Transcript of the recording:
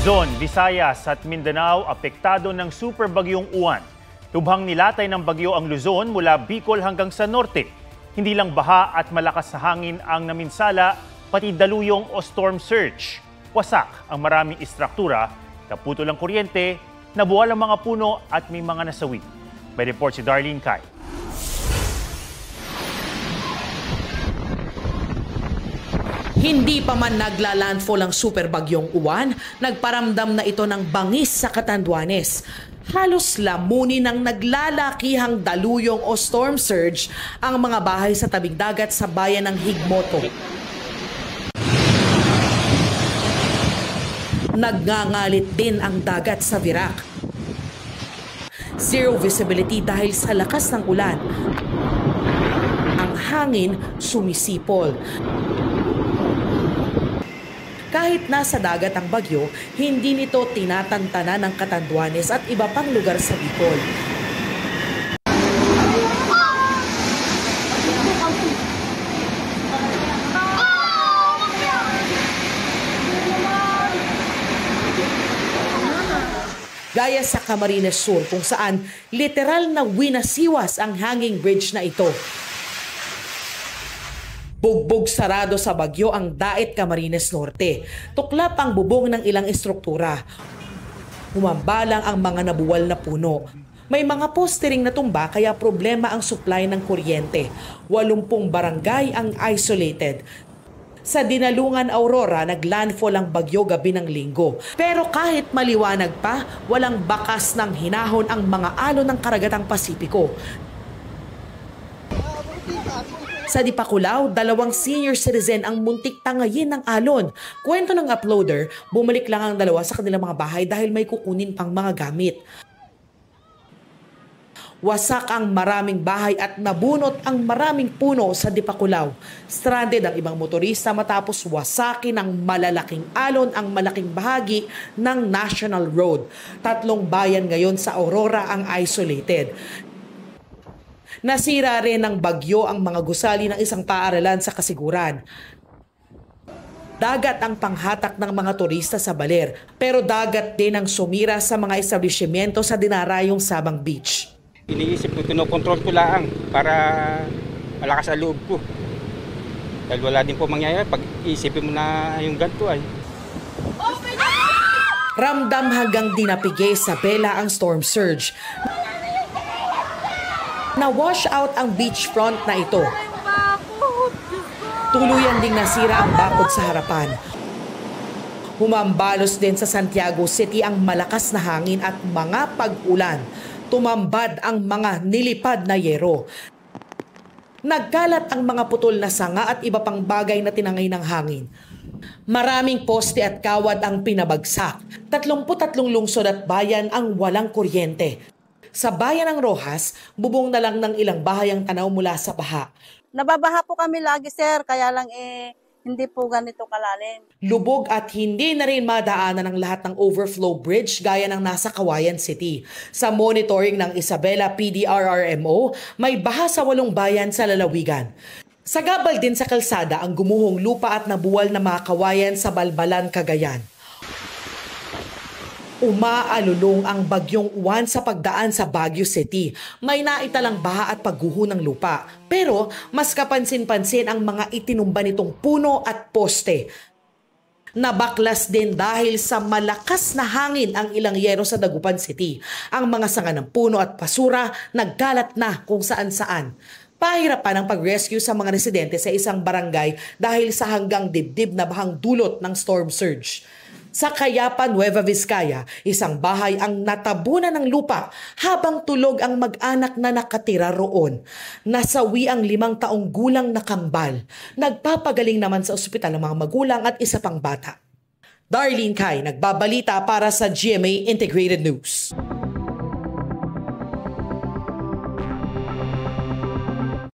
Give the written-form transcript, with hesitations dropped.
Luzon, Visayas at Mindanao apektado ng super bagyong Uwan. Lubhang nilatay ng bagyo ang Luzon mula Bicol hanggang sa norte. Hindi lang baha at malakas na hangin ang naminsala, pati daluyong o storm surge. Wasak ang maraming istruktura, naputol ang kuryente, nabuwal ang mga puno at may mga nasawi. May report si Darlene Kai. Hindi pa man nagla-landfall ang super bagyong Uwan, nagparamdam na ito ng bangis sa Catanduanes. Halos lamunin ng naglalakihang daluyong o storm surge ang mga bahay sa tabing dagat sa bayan ng Higmoto. Nagngangalit din ang dagat sa Virac. Zero visibility dahil sa lakas ng ulan. Ang hangin sumisipol. Kahit nasa dagat ang bagyo, hindi nito tinatantana ng Catanduanes at iba pang lugar sa Bicol. Gaya sa Camarines Sur kung saan literal na winasiwas ang hanging bridge na ito. Bugbog sarado sa bagyo ang Dait Camarines Norte. Tuklap ang bubong ng ilang istruktura. Humambalang ang mga nabuwal na puno. May mga poste ring natumba kaya problema ang supply ng kuryente. 80 barangay ang isolated. Sa Dinalungan, Aurora, naglandfall ang bagyo gabi ng Linggo. Pero kahit maliwanag pa, walang bakas ng hinahon ang mga alon ng karagatang Pasipiko. Sa Dipakulaw, 2 senior citizen ang muntik tangayin ng alon. Kwento ng uploader, bumalik lang ang 2 sa kanilang mga bahay dahil may kukunin pang mga gamit. Wasak ang maraming bahay at nabunot ang maraming puno sa Dipakulaw. Stranded ang ibang motorista matapos wasakin ng malalaking alon ang malaking bahagi ng National Road. 3 bayan ngayon sa Aurora ang isolated. Nasira rin ng bagyo ang mga gusali ng isang paaralan sa Kasiguran. Dagat ang panghatak ng mga turista sa Baler, pero dagat din ang sumira sa mga establishmento sa dinarayong Sabang Beach. Iniisip ko, kinokontrol ko lang para malakas ang loob ko. Dahil wala din po mangyayari pag iisipin mo na yung ganito ay. Ramdam hanggang dinapigay sa Bela ang storm surge. Na-wash out ang beachfront na ito. Tuluyan ding nasira ang bakod sa harapan. Humambalos din sa Santiago City ang malakas na hangin at mga pag-ulan. Tumambad ang mga nilipad na yero. Nagkalat ang mga putol na sanga at iba pang bagay na tinangay ng hangin. Maraming poste at kawad ang pinabagsak. 33 lungsod at bayan ang walang kuryente. Sa bayan ng Rojas, bubong na lang ng ilang bahay ang tanaw mula sa baha. Nababaha po kami lagi, sir, kaya lang hindi po ganito kalalim. Lubog at hindi na rin madaanan ng lahat ng overflow bridge gaya ng nasa Cauayan City. Sa monitoring ng Isabela PDRRMO, may baha sa 8 bayan sa lalawigan. Sa gabal din sa kalsada ang gumuhong lupa at nabuwal na mga kawayan sa Balbalan, Cagayan. Umaalulong ang bagyong Uwan sa pagdaan sa Baguio City. May naitalang baha at pagguho ng lupa. Pero mas kapansin-pansin ang mga itinumba nitong puno at poste. Nabaklas din dahil sa malakas na hangin ang ilang yero sa Dagupan City. Ang mga sanga ng puno at basura nagkalat na kung saan-saan. Pahirapan ang pag-rescue sa mga residente sa isang barangay dahil sa hanggang dibdib na bahang dulot ng storm surge. Sa Cayapan, Nueva Vizcaya, isang bahay ang natabunan ng lupa habang tulog ang mag-anak na nakatira roon. Nasawi ang 5 taong gulang na kambal. Nagpapagaling naman sa ospital ang mga magulang at isa pang bata. Darlene Kai, nagbabalita para sa GMA Integrated News.